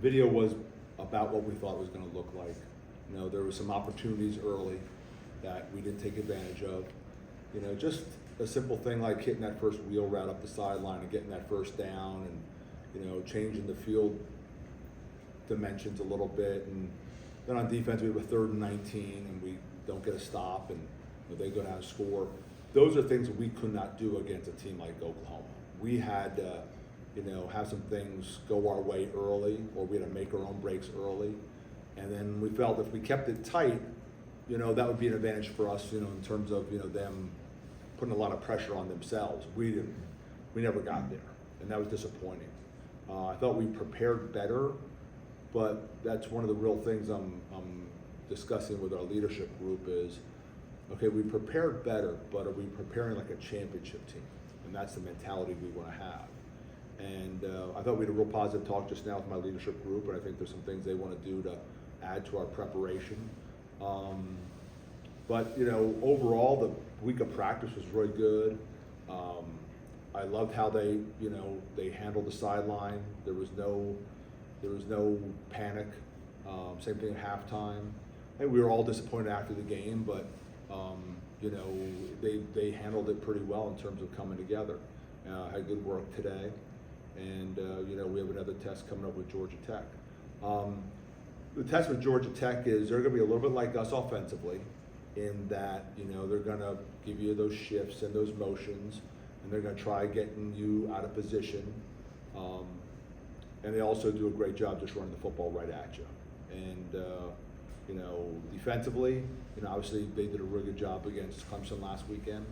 video was about what we thought it was going to look like. You know, there were some opportunities early that we didn't take advantage of. You know, just a simple thing like hitting that first wheel route up the sideline and getting that first down, and you know, changing the field dimensions a little bit. And then on defense, we have a 3rd and 19, and we don't get a stop, and you know, they go down and score. Those are things that we could not do against a team like Oklahoma. We had to, you know, have some things go our way early, or we had to make our own breaks early. And then we felt if we kept it tight, you know, that would be an advantage for us, you know, in terms of, you know, them putting a lot of pressure on themselves. We never got there, and that was disappointing. I thought we prepared better, but that's one of the real things I'm discussing with our leadership group is, okay, we prepared better, but are we preparing like a championship team? And that's the mentality we want to have. And I thought we had a real positive talk just now with my leadership group, and I think there's some things they want to do to add to our preparation. But you know, overall, the week of practice was really good. I loved how they, you know, they handled the sideline. There was no panic. Same thing at halftime. And we were all disappointed after the game, but you know, they handled it pretty well in terms of coming together. Had good work today, and you know, we have another test coming up with Georgia Tech. The test with Georgia Tech is they're going to be a little bit like us offensively, in that, you know, they're going to give you those shifts and those motions, and they're going to try getting you out of position. And they also do a great job just running the football right at you. And you know, defensively, you know, obviously they did a really good job against Clemson last weekend,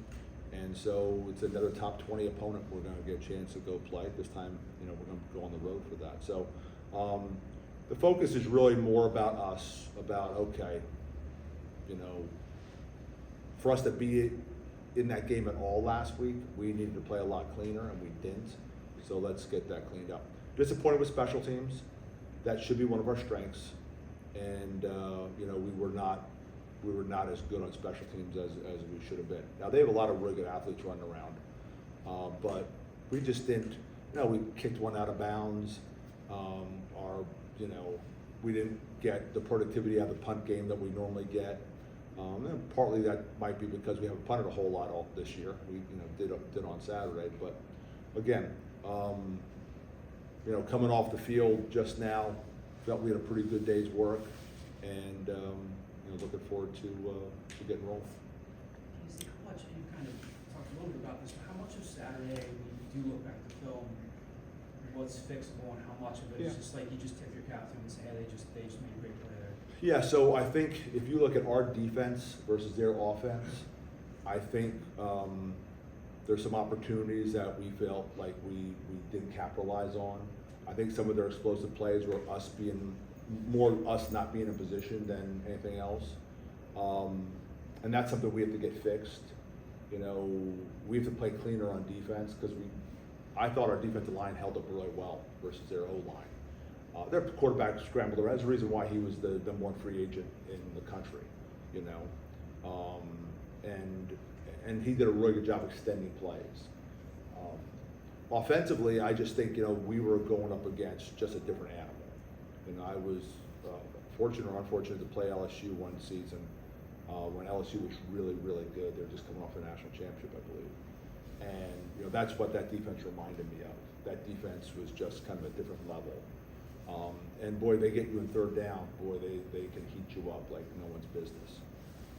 and so it's another top 20 opponent we're going to get a chance to go play. This time, you know, we're going to go on the road for that. So the focus is really more about us, about, okay, you know, for us to be in that game at all last week, we needed to play a lot cleaner, and we didn't. So let's get that cleaned up. Disappointed with special teams. That should be one of our strengths. And you know, we were not as good on special teams as we should have been. Now they have a lot of really good athletes running around, but we just didn't. You know, we kicked one out of bounds. You know, we didn't get the productivity out of the punt game that we normally get. And partly that might be because we haven't punted a whole lot all this year. We, you know, did on Saturday, but again, you know, coming off the field just now, felt we had a pretty good day's work, and you know, looking forward to getting rolling. Casey, how much, and you kind of talked a little bit about this, but how much of Saturday, when you do look back at the film, what's fixable and how much of it is just like you just tip your cap to them and say, hey, they just made a great play there? Yeah, so I think if you look at our defense versus their offense, I think there's some opportunities that we felt like we didn't capitalize on. I think some of their explosive plays were us not being in position than anything else. And that's something we have to get fixed. You know, we have to play cleaner on defense, because I thought our defensive line held up really well versus their O-line. Their quarterback scrambled around. That's the reason why he was the number one free agent in the country, you know. And he did a really good job extending plays. Offensively, I just think, you know, we were going up against just a different animal. And I was fortunate or unfortunate to play LSU one season when LSU was really, really good. They were just coming off a national championship, I believe. And, you know, that's what that defense reminded me of. That defense was just kind of a different level. And boy, they get you in third down. Boy, they can heat you up like no one's business.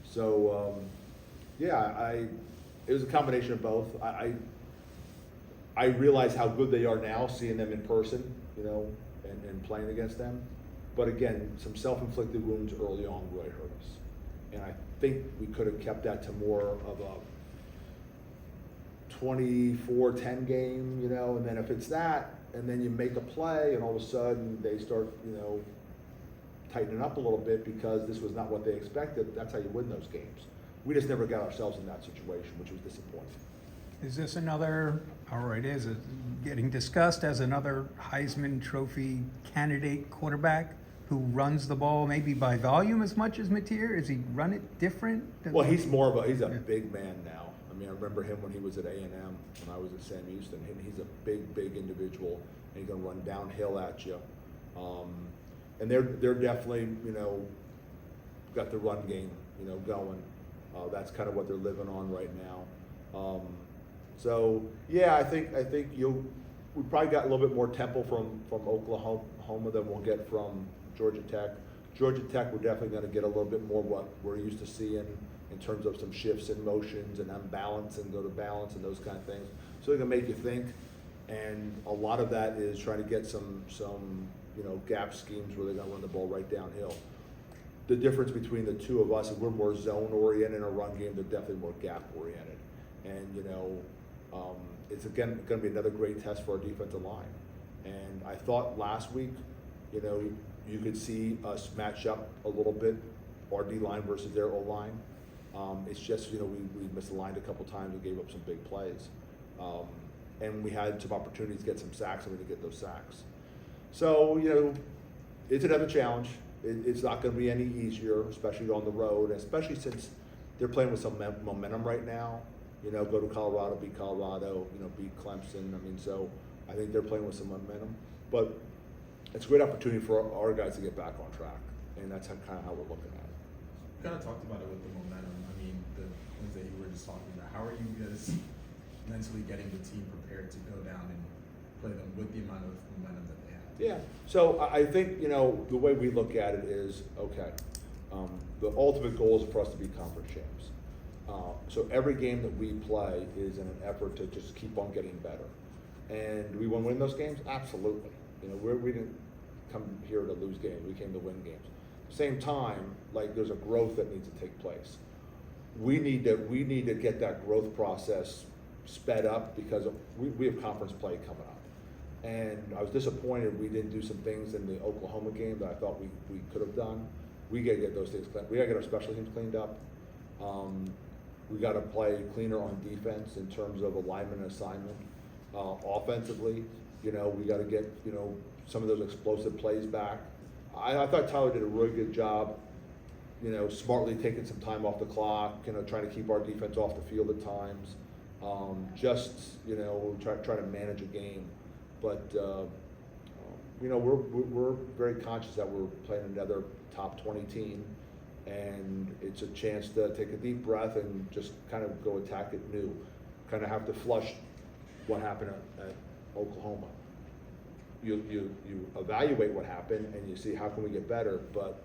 So, yeah, it was a combination of both. I realize how good they are now, seeing them in person, you know, and playing against them. But again, some self-inflicted wounds early on really hurt us. And I think we could have kept that to more of a 24-10 game, you know, and then if it's that, and then you make a play, and all of a sudden they start, you know, tightening up a little bit because this was not what they expected, that's how you win those games. We just never got ourselves in that situation, which was disappointing. Is this another, or it is getting discussed as another Heisman Trophy candidate quarterback who runs the ball maybe by volume as much as Mateer? Is he run it different? Well, he's a big man now. I mean, I remember him when he was at A&M, when I was at Sam Houston, and he's a big individual, and he's gonna run downhill at you. And they're definitely, you know, got the run game, you know, going. That's kind of what they're living on right now. So yeah, I think we probably got a little bit more tempo from Oklahoma than we'll get from Georgia Tech. Georgia Tech, we're definitely going to get a little bit more what we're used to seeing in terms of some shifts and motions and unbalance and go to balance and those kind of things. So they're going to make you think, and a lot of that is trying to get some you know, gap schemes where they're going to run the ball right downhill. The difference between the two of us is we're more zone oriented in a run game. They're definitely more gap oriented, and you know, it's again going to be another great test for our defensive line. And I thought last week, you know, you could see us match up a little bit, our D line versus their O line. It's just, you know, we misaligned a couple times and gave up some big plays, and we had some opportunities to get some sacks, and we didn't get those sacks. So you know, it's another challenge. It's not going to be any easier, especially on the road, especially since they're playing with some momentum right now. You know, go to Colorado, beat Colorado, you know, beat Clemson. I mean, so I think they're playing with some momentum. But it's a great opportunity for our guys to get back on track, and that's kind of how we're looking at it. You kind of talked about it with the momentum. I mean, the things that you were just talking about. How are you guys mentally getting the team prepared to go down and play them with the amount of momentum that they have? Yeah, so I think, you know, the way we look at it is, okay, the ultimate goal is for us to be conference champs. So every game that we play is in an effort to just keep on getting better. And do we want to win those games? Absolutely. You know, we didn't come here to lose games, we came to win games. Same time, like there's a growth that needs to take place. We need to get that growth process sped up because we have conference play coming up. And I was disappointed we didn't do some things in the Oklahoma game that I thought we could have done. We got to get those things cleaned. We got to get our special teams cleaned up. We got to play cleaner on defense in terms of alignment and assignment. Offensively, you know, we got to get, you know, some of those explosive plays back. I thought Tyler did a really good job, you know, smartly taking some time off the clock, you know, trying to keep our defense off the field at times. Just, you know, try to manage a game. But you know, we're very conscious that we're playing another top 20 team, and it's a chance to take a deep breath and just kind of go attack it new. Kind of have to flush what happened at Oklahoma. You evaluate what happened and you see how can we get better. But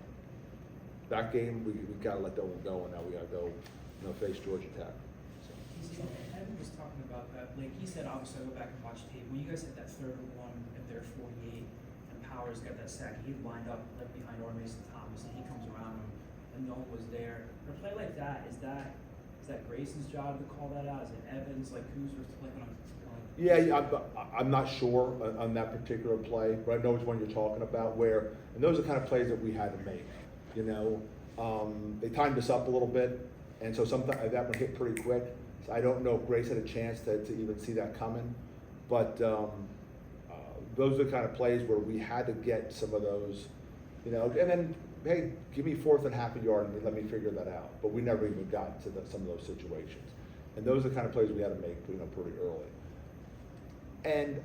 that game we got to let that one go, and now we got to go, you know, face Georgia Tech. So. Evan was talking about that. Like he said, obviously I go back and watch tape. When you guys hit that 3rd and 1 at their 48, and Powers got that sack, he lined up like behind Mason Thomas, and he comes around him, and no one was there. For a play like that, is that Grayson's job to call that out? Is it Evans? Like who's reflecting on? Yeah, I'm not sure on that particular play, but I know which one you're talking about. Where, and those are the kind of plays that we had to make. You know, they timed us up a little bit, and so sometimes that one hit pretty quick. So I don't know if Grace had a chance to even see that coming, but those are the kind of plays where we had to get some of those, you know, and then, hey, give me 4th and half a yard and let me figure that out. But we never even got to some of those situations. And those are the kind of plays we had to make, you know, pretty early. And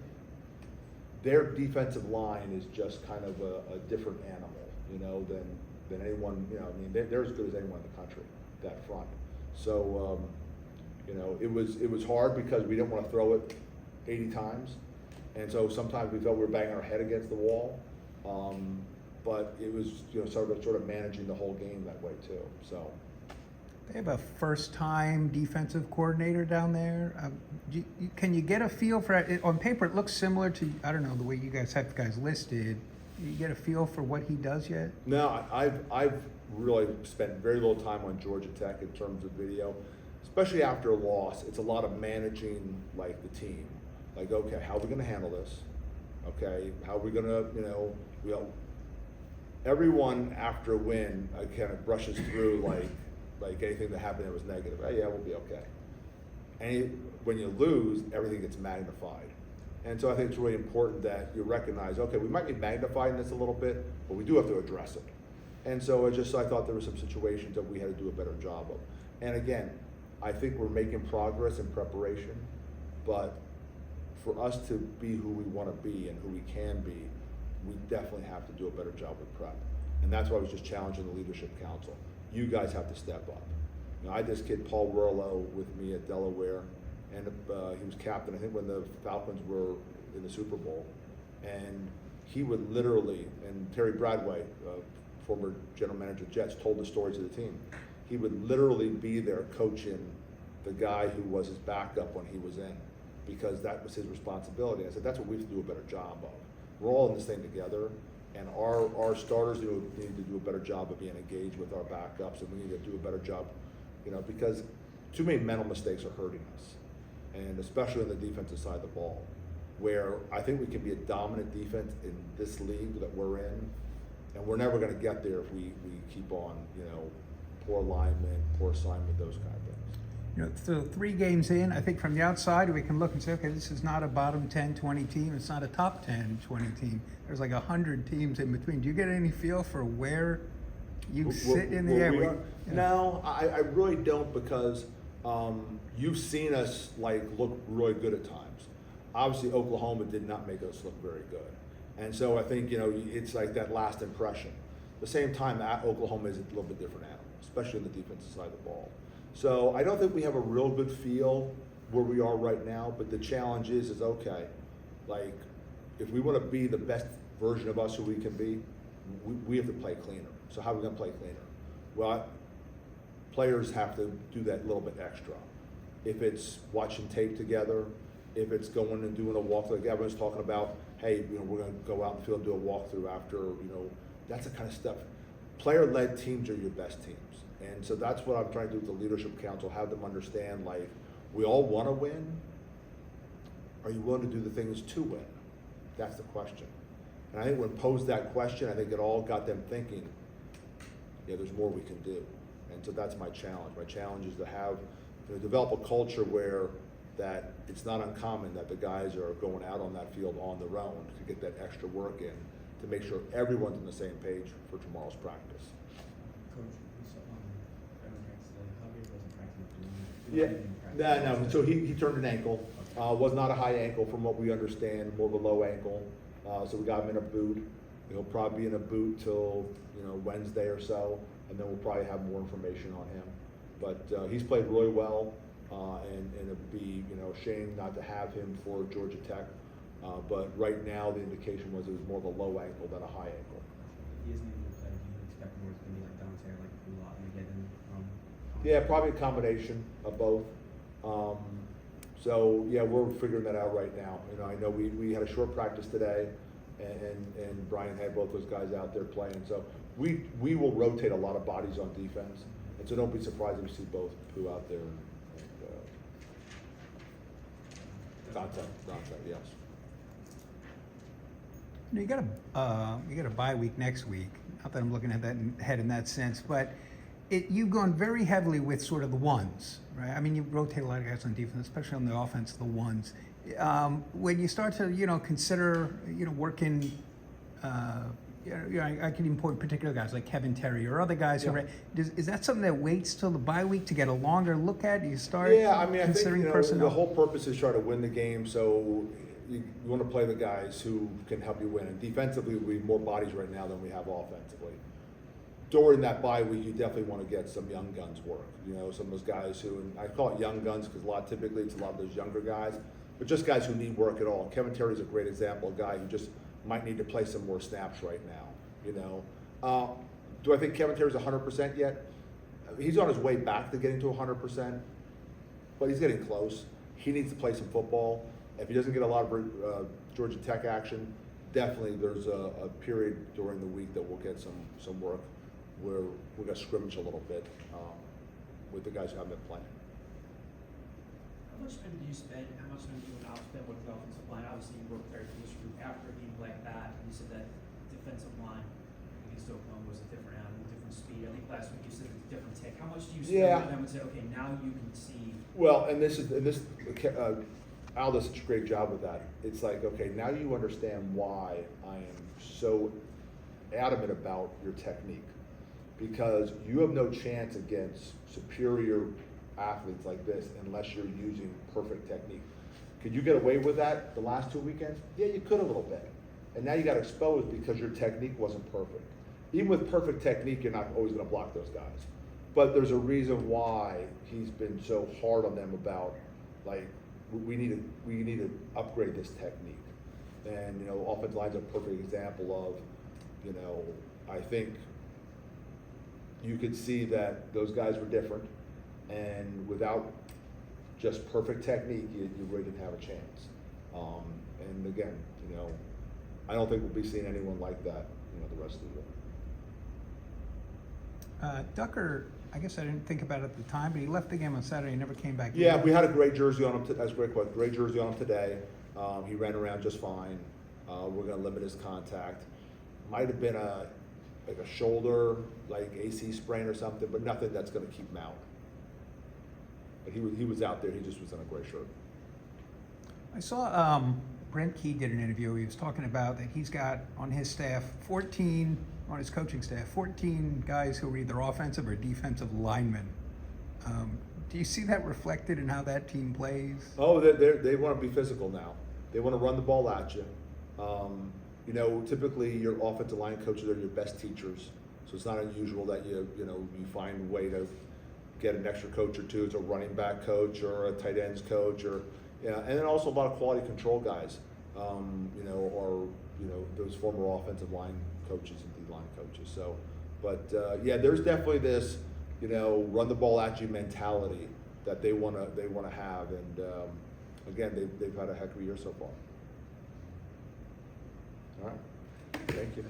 their defensive line is just kind of a different animal, you know, than anyone, you know, I mean, they're as good as anyone in the country, that front. So, you know, it was hard because we didn't want to throw it 80 times. And so sometimes we felt we were banging our head against the wall. But it was, you know, sort of managing the whole game that way too, so. They have a first-time defensive coordinator down there. Can you get a feel for it? On paper, it looks similar to, I don't know, the way you guys have guys listed. You get a feel for what he does yet? No, I've really spent very little time on Georgia Tech in terms of video, especially after a loss. It's a lot of managing like the team. Like, okay, how are we going to handle this? Okay, how are we going to, you know, everyone after a win kind of brushes through like anything that happened that was negative. Oh, yeah, we'll be okay. And when you lose, everything gets magnified. And so I think it's really important that you recognize, okay, we might be magnifying this a little bit, but we do have to address it. And so I thought there were some situations that we had to do a better job of. And again, I think we're making progress in preparation, but for us to be who we want to be and who we can be, we definitely have to do a better job with prep. And that's why I was just challenging the leadership council. You guys have to step up. You know, I had this kid, Paul Werlo, with me at Delaware, and he was captain, I think, when the Falcons were in the Super Bowl. And he would literally, and Terry Bradway, former general manager of Jets, told the story to the team. He would literally be there coaching the guy who was his backup when he was in, because that was his responsibility. I said, that's what we have to do a better job of. We're all in this thing together, and our starters need to do a better job of being engaged with our backups, and we need to do a better job, you know, because too many mental mistakes are hurting us, and especially on the defensive side of the ball, where I think we can be a dominant defense in this league that we're in, and we're never going to get there if we keep on, you know, poor alignment, poor assignment, those kind of things. You know, so 3 games in, I think from the outside, we can look and say, okay, this is not a bottom 10, 20 team. It's not a top 10, 20 team. There's like 100 teams in between. Do you get any feel for where you sit in the Where air? we are? No, I really don't, because you've seen us like look really good at times. Obviously, Oklahoma did not make us look very good. And so I think, you know, it's like that last impression. At the same time, Oklahoma is a little bit different animal, especially on the defensive side of the ball. So I don't think we have a real good feel where we are right now, but the challenge is okay, like, if we want to be the best version of us who we can be, we have to play cleaner. So how are we going to play cleaner? Well, players have to do that little bit extra. If it's watching tape together, if it's going and doing a walkthrough, like everyone's talking about, hey, you know, we're going to go out in the field and do a walkthrough after, you know, that's the kind of stuff. Player-led teams are your best teams. And so that's what I'm trying to do with the leadership council, have them understand, like, we all want to win. Are you willing to do the things to win? That's the question. And I think when posed that question, I think it all got them thinking, yeah, there's more we can do. And so that's my challenge. My challenge is to have, you know, develop a culture where that it's not uncommon that the guys are going out on that field on their own to get that extra work in, to make sure everyone's on the same page for tomorrow's practice. Coach, Javier wasn't practicing. Yeah, no. So he turned an ankle. Was not a high ankle from what we understand, more of a low ankle. So we got him in a boot. He'll probably be in a boot till, you know, Wednesday or so, and then we'll probably have more information on him. But he's played really well, and it'd be, you know, a shame not to have him for Georgia Tech. But right now the indication was it was more of a low ankle than a high ankle. He isn't able to play. Do you expect more to be like Dante or like Pulot and get him? Yeah, probably a combination of both. So yeah, we're figuring that out right now. You know, I know we had a short practice today, and Brian had both those guys out there playing. So we will rotate a lot of bodies on defense, and so don't be surprised if you see both Pooh out there and Dante, yes. You got a bye week next week. Not that I'm looking at that ahead in that sense, but you've gone very heavily with sort of the ones, right? I mean, you rotate a lot of guys on defense, especially on the offense, the ones. When you start to, you know, consider, you know, working, I can even point particular guys like Kevin Terry or other guys who is that something that waits till the bye week to get a longer look at? You start Yeah, I mean, I think, considering you know, personnel? the whole purpose is try to win the game, so you want to play the guys who can help you win. And defensively, we have more bodies right now than we have offensively. During that bye week, you definitely want to get some young guns work. You know, some of those guys who, and I call it young guns because typically it's a lot of those younger guys, but just guys who need work at all. Kevin Terry is a great example, a guy who just might need to play some more snaps right now. You know, do I think Kevin Terry's 100% yet? He's on his way back to getting to 100%, but he's getting close. He needs to play some football. If he doesn't get a lot of Georgia Tech action, definitely there's a period during the week that we'll get some work where we're going to scrimmage a little bit with the guys who haven't been playing. How much time do you spend, how much time do you now spend with the offensive line? Obviously, you worked very closely after a game like that, and you said that defensive line against Oklahoma was a different animal, different speed. I think last week you said it was a different take. How much do you spend with them and say, okay, now you can see? Well, and Al does such a great job with that. It's like, okay, now you understand why I am so adamant about your technique, because you have no chance against superior athletes like this unless you're using perfect technique. Could you get away with that the last 2 weekends? Yeah, you could a little bit. and now you got exposed because your technique wasn't perfect. Even with perfect technique, you're not always gonna block those guys. But there's a reason why he's been so hard on them about, like, we need to upgrade this technique. And, you know, offensive line's a perfect example of, you know, I think you could see that those guys were different, and without just perfect technique, you really didn't have a chance. And again, you know, I don't think we'll be seeing anyone like that, you know, the rest of the year. Ducker, I guess I didn't think about it at the time, but he left the game on Saturday and never came back. Yeah, in. we had a great jersey on him. That's a great question. Great jersey on him today. He ran around just fine. We're going to limit his contact. Might have been like a shoulder, like AC sprain or something, but nothing that's going to keep him out. But he was out there. He just was in a gray shirt. I saw Brent Key did an interview. He was talking about that he's got on his staff 14, on his coaching staff, 14 guys who are either offensive or defensive linemen. Do you see that reflected in how that team plays? Oh, they want to be physical now. They want to run the ball at you. You know, typically your offensive line coaches are your best teachers, so it's not unusual that you find a way to get an extra coach or two. It's a running back coach or a tight ends coach, or and then also a lot of quality control guys. Or those former offensive line coaches and D line coaches. So, but yeah, there's definitely this run the ball at you mentality that they wanna have, and again, they've had a heck of a year so far. All right, thank you.